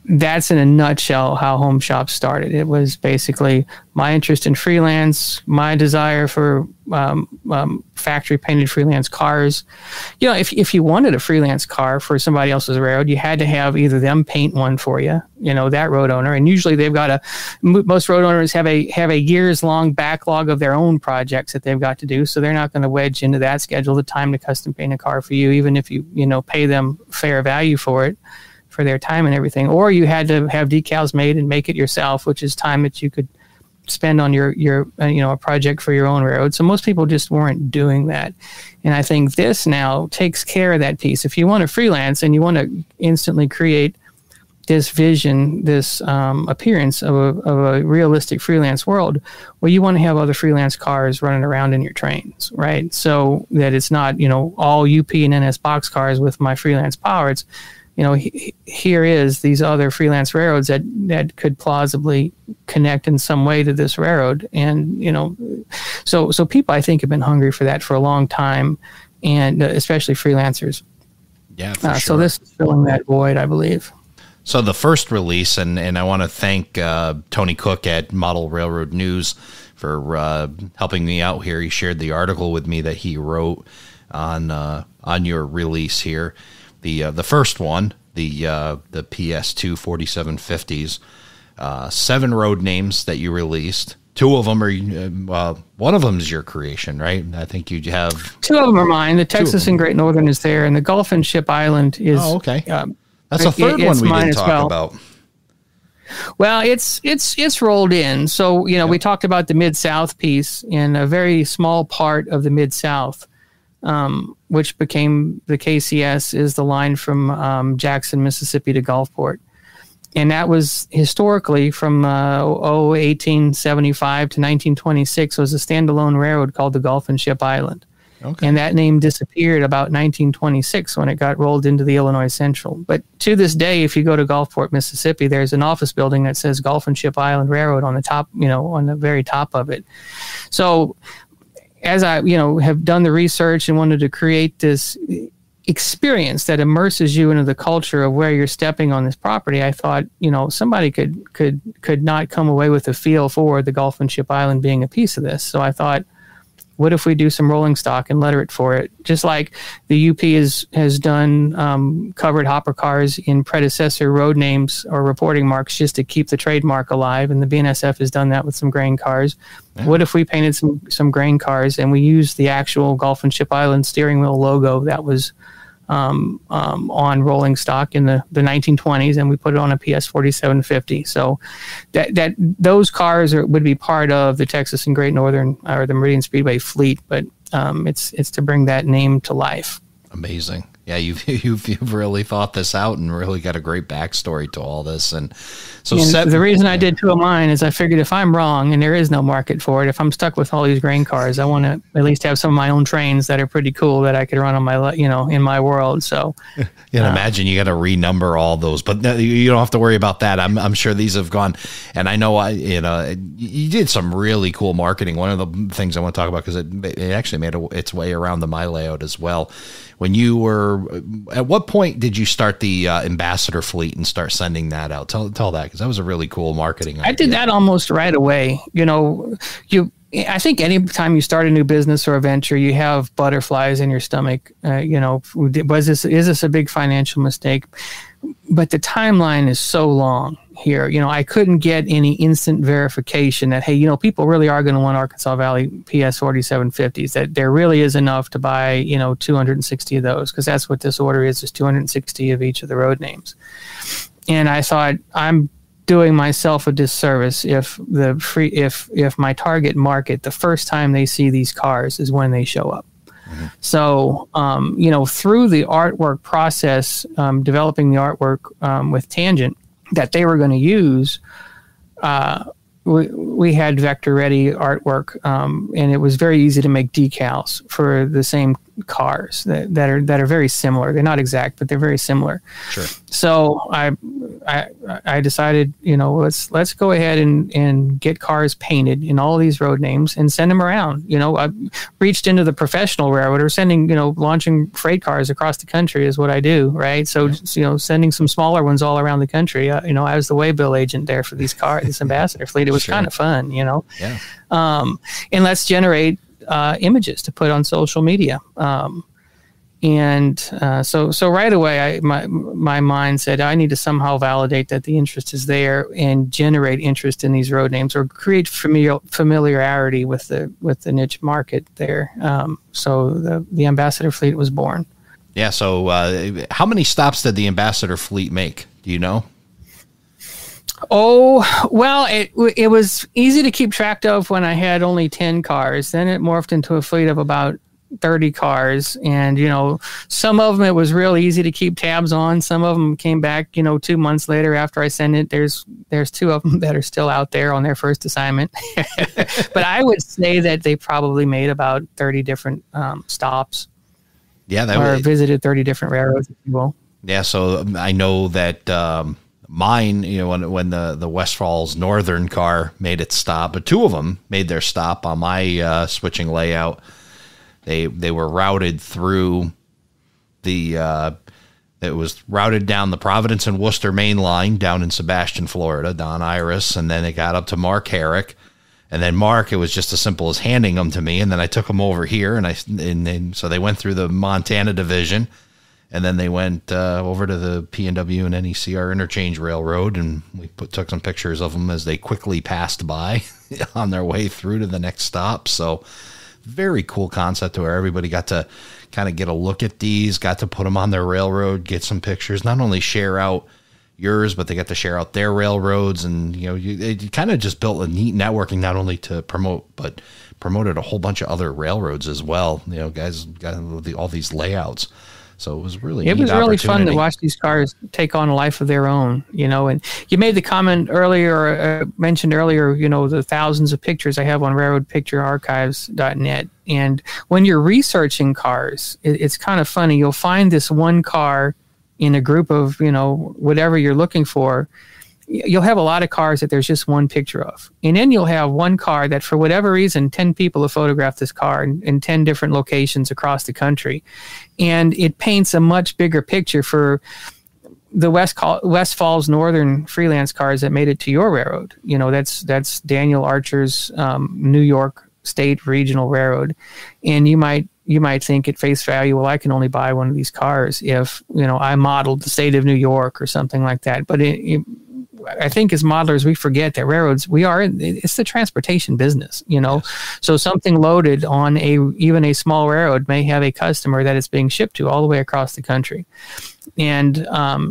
That's in a nutshell how Home Shops started. It was basically my interest in freelance, my desire for factory painted freelance cars. If you wanted a freelance car for somebody else's railroad, you had to have either them paint one for you, that road owner. And usually they've got most road owners have a years long backlog of their own projects that they've got to do. So they're not going to wedge into that schedule the time to custom paint a car for you, even if you pay them fair value for it, for their time and everything. Or you had to have decals made and make it yourself, which is time that you could spend on your a project for your own railroad. So most people just weren't doing that. And I think this now takes care of that piece. If you want to freelance and you want to instantly create this vision, this appearance of a realistic freelance world, well, you want to have other freelance cars running around in your trains, right? So that it's not, all UP and NS box cars with my freelance power. It's, here is these other freelance railroads that could plausibly connect in some way to this railroad. And, so people, I think, have been hungry for that for a long time, and especially freelancers. Yeah, for sure. So this is filling that void, I believe. So the first release, and I want to thank Tony Cook at Model Railroad News for helping me out here. He shared the article with me that he wrote on your release here. The first one, the PS2 4750s, 7 road names that you released. 2 of them are, one of them is your creation, right? I think you have 2 of them are mine. The Texas and Great Northern is there, and the Gulf and Ship Island is. Oh, okay. That's a third one we didn't talk about. Well, it's rolled in. So we talked about the Mid-South piece, and a very small part of the Mid-South which became the KCS, is the line from Jackson, Mississippi to Gulfport. And that was historically from 1875 to 1926 was a standalone railroad called the Gulf and Ship Island. Okay. And that name disappeared about 1926 when it got rolled into the Illinois Central. But to this day, if you go to Gulfport, Mississippi, there's an office building that says Gulf and Ship Island Railroad on the top, on the very top of it. So as I, have done the research and wanted to create this experience that immerses you into the culture of where you're stepping on this property, I thought, somebody could not come away with a feel for the Gulf and Ship Island being a piece of this. So I thought, what if we do some rolling stock and letter it for it? Just like the UP has done covered hopper cars in predecessor road names or reporting marks just to keep the trademark alive, and the BNSF has done that with some grain cars. Yeah. What if we painted some grain cars and we used the actual Gulf and Ship Island steering wheel logo that was on rolling stock in the 1920s, and we put it on a PS 4750. So that those cars would be part of the Texas and Great Northern or the Meridian Speedway fleet, but it's to bring that name to life. Amazing. Yeah, you've really thought this out and really got a great backstory to all this. And so the reason I did two of mine is I figured if I'm wrong and there is no market for it, if I'm stuck with all these grain cars, I want to at least have some of my own trains that are pretty cool that I could run on my, in my world. So imagine you got to renumber all those, but you don't have to worry about that. I'm sure these have gone, and I know you did some really cool marketing. One of the things I want to talk about, because it actually made its way around the My Layout as well. When you were, at what point did you start the ambassador fleet and start sending that out? Tell that, because that was a really cool marketing idea. I did that almost right away. I think any time you start a new business or a venture, you have butterflies in your stomach. Is this a big financial mistake? But the timeline is so long here. I couldn't get any instant verification that, hey, people really are going to want Arkansas Valley PS 4750s, that there really is enough to buy, 260 of those, because that's what this order is 260 of each of the road names. And I thought, I'm doing myself a disservice if my target market, the first time they see these cars is when they show up. Mm-hmm. So, through the artwork process, developing the artwork with Tangent that they were going to use, we had vector ready artwork, and it was very easy to make decals for the same cars that are very similar. They're not exact, but they're very similar. Sure. So I decided, let's go ahead and get cars painted in all these road names and send them around. I reached into the professional railroader, sending, launching freight cars across the country is what I do, right? So, sending some smaller ones all around the country. I was the waybill agent there for these cars, this ambassador fleet. It was kind of fun, Yeah. And let's generate images to put on social media. So right away, my mind said, I need to somehow validate that the interest is there and generate interest in these road names, or create familiarity with the niche market there. So the Ambassador fleet was born. Yeah. So how many stops did the Ambassador fleet make? Do you know? Oh, well, it was easy to keep track of when I had only 10 cars. Then it morphed into a fleet of about 30 cars. And, some of them it was real easy to keep tabs on. Some of them came back, 2 months later after I sent it. There's two of them that are still out there on their first assignment. But I would say that they probably made about 30 different stops. Yeah, visited 30 different railroads, if you will. Yeah, so I know that mine, when the West Falls Northern car made its stop, but two of them made their stop on my switching layout. They were routed through it was routed down the Providence and Worcester main line down in Sebastian, Florida, Don Iris, and then it got up to Mark Herrick. And then Mark, it was just as simple as handing them to me, and then I took them over here, so they went through the Montana division. And then they went over to the P&W and NECR Interchange Railroad, and we took some pictures of them as they quickly passed by on their way through to the next stop. So very cool concept where everybody got to kind of get a look at these, got to put them on their railroad, get some pictures, not only share out, yours, but they got to share out their railroads. And, you know, you kind of just built a neat networking, not only to promote, but promoted a whole bunch of other railroads as well. You know, guys got all these layouts. So it was really fun to watch these cars take on a life of their own, you know. And you made the comment earlier, mentioned earlier, you know, the thousands of pictures I have on railroadpicturearchives.net. And when you're researching cars, it's kind of funny. You'll find this one car in a group of, you know, whatever you're looking for. You'll have a lot of cars that there's just one picture of. And then you'll have one car that for whatever reason, 10 people have photographed this car in 10 different locations across the country. And it paints a much bigger picture for the West Falls Northern freelance cars that made it to your railroad. You know, that's Daniel Archer's New York State Regional Railroad. And you might think at face value, well, I can only buy one of these cars if, you know, I modeled the state of New York or something like that. But I think as modelers, we forget that railroads, it's the transportation business, you know. Yes. So something loaded on even a small railroad may have a customer that it's being shipped to all the way across the country. And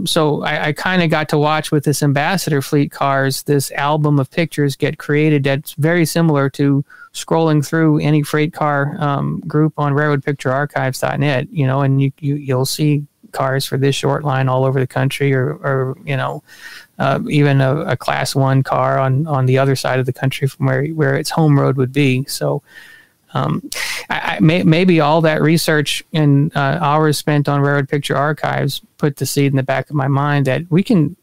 so I kind of got to watch with this Ambassador Fleet cars, this album of pictures get created that's very similar to scrolling through any freight car group on railroadpicturearchives.net, you know, and you'll see cars for this short line all over the country, or you know, even a class 1 car on the other side of the country from where its home road would be. So maybe all that research and hours spent on Railroad Picture Archives put the seed in the back of my mind that we can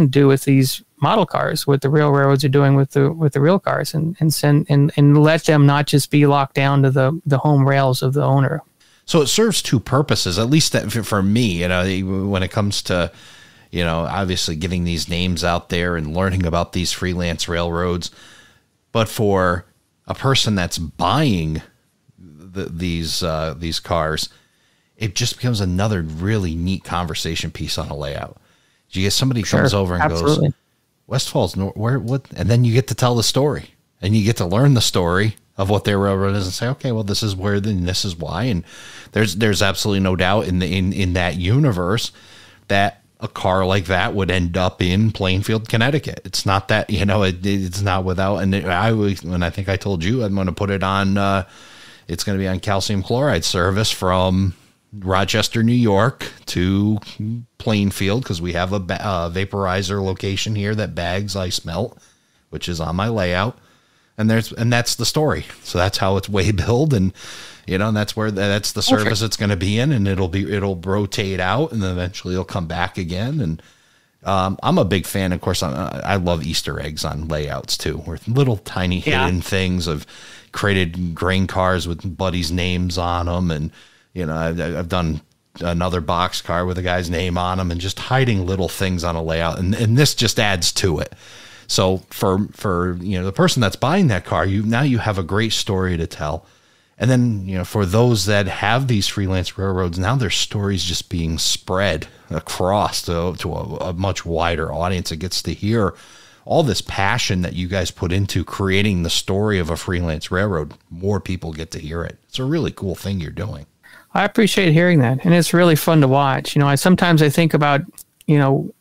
do with these model cars what the real railroads are doing with the real cars, and let them not just be locked down to the home rails of the owner. So it serves two purposes, at least for me, you know, when it comes to, you know, obviously getting these names out there and learning about these freelance railroads. But for a person that's buying these cars, it just becomes another really neat conversation piece on a layout. You get somebody comes over and goes, West Falls, what? And then you get to tell the story, and you get to learn the story of what their railroad is and say, okay, well, this is where, and this is why. And there's absolutely no doubt in that universe that a car like that would end up in Plainfield, Connecticut. It's not that, you know, it's not without, and I think I told you, I'm going to put it on, it's going to be on calcium chloride service from Rochester, New York to Plainfield, because we have a vaporizer location here that bags ice melt, which is on my layout. And that's the story. So that's how it's way billed, and you know, and that's the service it's going to be in, and it'll rotate out, and then eventually it'll come back again. And I'm a big fan, of course. I love Easter eggs on layouts too, where little tiny hidden things of created grain cars with buddies' names on them, and you know, I've done another box car with a guy's name on them, and just hiding little things on a layout, and this just adds to it. So for you know, the person that's buying that car, you have a great story to tell. And then, you know, for those that have these freelance railroads, now their stories just being spread across to a much wider audience. It gets to hear all this passion that you guys put into creating the story of a freelance railroad. More people get to hear it. It's a really cool thing you're doing. I appreciate hearing that, and it's really fun to watch. You know, sometimes I think about, you know,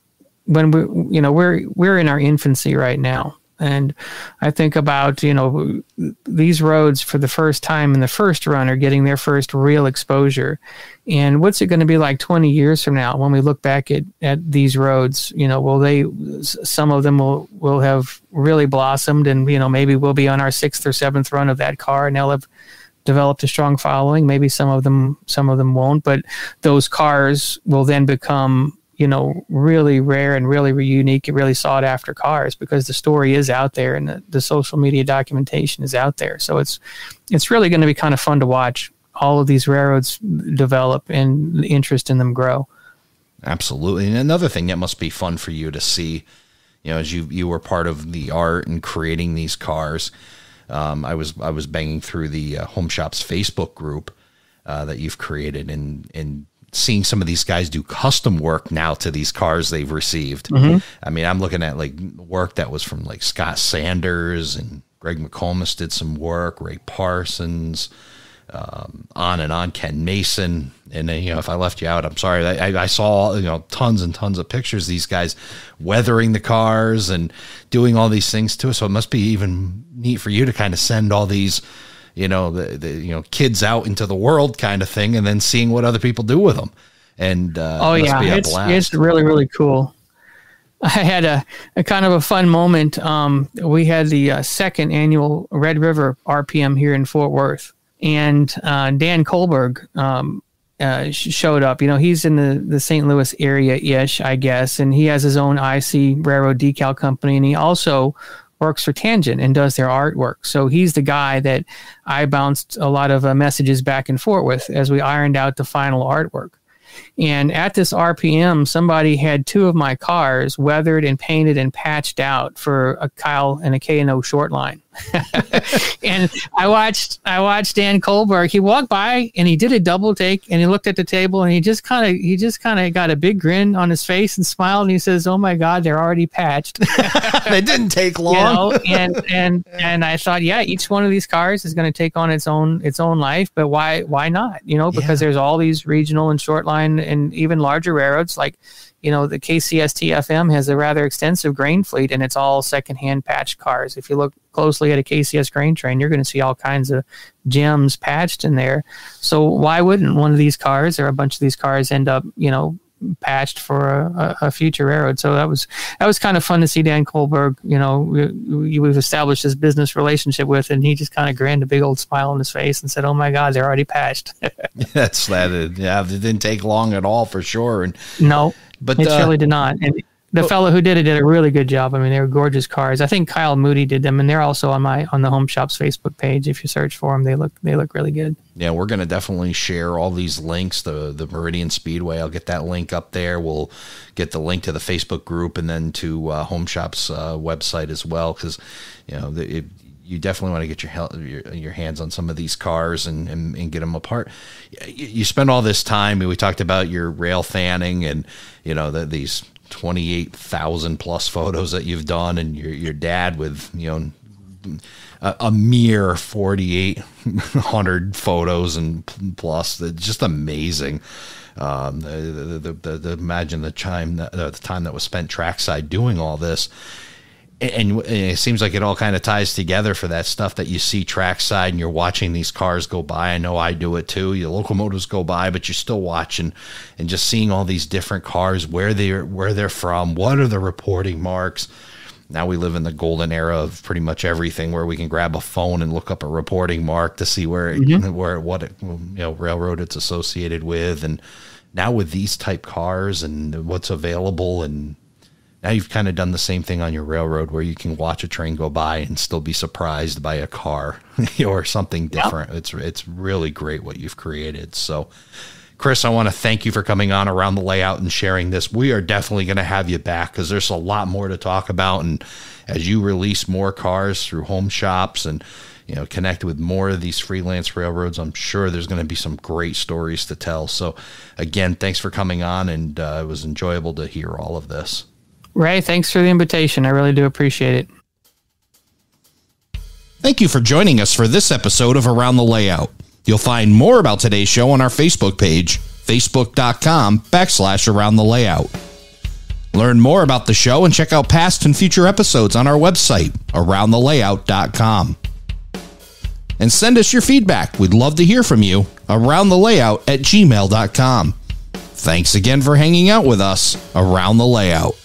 when we're in our infancy right now, and I think about, you know, these roads for the first time in the first run are getting their first real exposure. And what's it going to be like 20 years from now when we look back at these roads? You know, some of them will have really blossomed, and, you know, maybe we'll be on our 6th or 7th run of that car, and they'll have developed a strong following. Maybe some of them won't, but those cars will then become, you know, really rare and really unique and really sought after cars, because the story is out there and the social media documentation is out there. So it's really going to be kind of fun to watch all of these railroads develop and the interest in them grow. Absolutely. And another thing that must be fun for you to see, you know, as you were part of the art and creating these cars. I was banging through the Home Shops Facebook group that you've created, and seeing some of these guys do custom work now to these cars they've received. Mm-hmm. I mean, I'm looking at like work that was from like Scott Sanders, and Greg McComas did some work, Ray Parsons, on and on. Ken Mason. And then, if I left you out, I'm sorry. I saw, tons and tons of pictures of these guys weathering the cars and doing all these things too. So it must be even neat for you to kind of send all these, the kids out into the world kind of thing, and then seeing what other people do with them. And it's really, really cool. I had a kind of a fun moment. We had the second annual Red River RPM here in Fort Worth, and Dan Kohlberg showed up. He's in the St. Louis area-ish, I guess, and he has his own IC Railroad decal company, and he also works for Tangent and does their artwork. So he's the guy that I bounced a lot of messages back and forth with as we ironed out the final artwork. And at this RPM, somebody had two of my cars weathered and painted and patched out for a Kyle and a K&O short line. And I watched Dan Kohlberg. He walked by and he did a double take, and he looked at the table, and he just kind of got a big grin on his face and smiled, and he says, "Oh my God, they're already patched." They didn't take long. And I thought, yeah, each one of these cars is going to take on its own life, but why not? Because there's all these regional and short line and even larger railroads like, the KCS-TFM has a rather extensive grain fleet, and it's all secondhand patched cars. If you look closely at a KCS grain train, you're going to see all kinds of gems patched in there. So why wouldn't one of these cars or a bunch of these cars end up, patched for a future railroad? So that was kind of fun to see Dan Kohlberg. We've established this business relationship with, and he just kind of grinned, a big old smile on his face, and said, "Oh my God, they're already patched." That's that. Yeah, it didn't take long at all for sure. And no. But it really did not. And the fellow who did it did a really good job. I mean, they were gorgeous cars. I think Kyle Moody did them, and they're also on the Home Shop's Facebook page. If you search for them, they look really good. Yeah, we're going to definitely share all these links. The Meridian Speedway, I'll get that link up there. We'll get the link to the Facebook group and then to Home Shop's website as well, because you definitely want to get your hands on some of these cars and get them apart. You spend all this time, and we talked about your rail fanning and these 28,000 plus photos that you've done, and your dad with a mere 4,800 photos and plus. Just amazing. Imagine the time that was spent trackside doing all this. And it seems like it all kind of ties together for that stuff that you see trackside, and you're watching these cars go by. I know I do it too. Your locomotives go by, but you're still watching and just seeing all these different cars, where they're from, what are the reporting marks. Now we live in the golden era of pretty much everything, where we can grab a phone and look up a reporting mark to see what railroad it's associated with. And now with these type cars and what's available, and now you've kind of done the same thing on your railroad, where you can watch a train go by and still be surprised by a car or something different. Yep. It's really great what you've created. So, Chris, I want to thank you for coming on Around the Layout and sharing this. We are definitely going to have you back, because there's a lot more to talk about. And as you release more cars through Home Shops and connect with more of these freelance railroads, I'm sure there's going to be some great stories to tell. So, again, thanks for coming on, and it was enjoyable to hear all of this. Ray, thanks for the invitation. I really do appreciate it. Thank you for joining us for this episode of Around the Layout. You'll find more about today's show on our Facebook page, facebook.com/Around the Layout. Learn more about the show and check out past and future episodes on our website, aroundthelayout.com. And send us your feedback. We'd love to hear from you. aroundthelayout@gmail.com. Thanks again for hanging out with us Around the Layout.